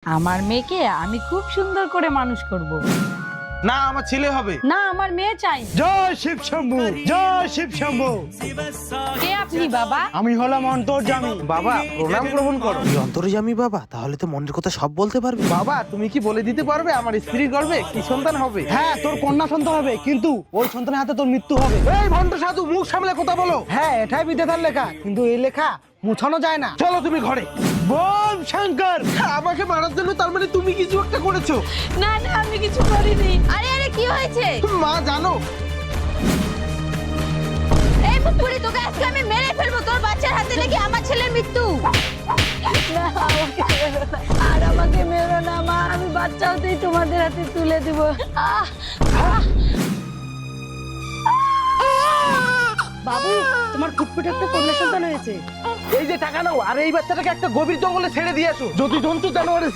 আমার মেয়েকে আমি খুব সুন্দর করে মানুষ করব। না, আমার ছেলে হবে। না, আমার মেয়ে চাই। জয় শিব শম্ভু, জয় শিব শম্ভু। কে আপনি বাবা? আমি হলাম অন্তর্যামী। বাবা, প্রণাম গ্রহণ করো। তুই অন্তর্যামী বাবা, তাহলে তো মনের কথা সব বলতে পারবি। বাবা, তুমি কি বলে দিতে পারবে আমার স্ত্রীর গর্ভে কি সন্তান হবে? হ্যাঁ, তোর কন্যা সন্তান হবে, কিন্তু ওই সন্তানের হাতে তোর মৃত্যু হবে। এই ভণ্ড সাধু, মুখ সামলে কথা বলো। হ্যাঁ, এটাই বিধাতার লেখা, কিন্তু এই লেখা মুছানো যায় না। চলো তুমি ঘরে। বোম শঙ্কর। আমাকে মারার জন্য তার মানে তুমি কিছু একটা করেছো? না না, আমি কিছু করিনি। আরে আরে, কি হয়েছে? মা জানো, এই পুতুরি, তোকে আজকে আমি মেরে ফেলবো। তোর বাচ্চার হাতে নাকি আমার ছেলের মৃত্যু। না, আমাকে মেরো না। আর আমাকে মেরো না মা, আমি বাচ্চা হতেই তোমাদের হাতে তুলে দিব। বাবু, তোমার ফুটফুটে একটা কন্যা সন্তান হয়েছে। এই যে টাকা নাও আর এই বাচ্চাটাকে একটা গভীর জঙ্গলে ছেড়ে দিয়ে আসো। যদি জন্তু জানোয়ারে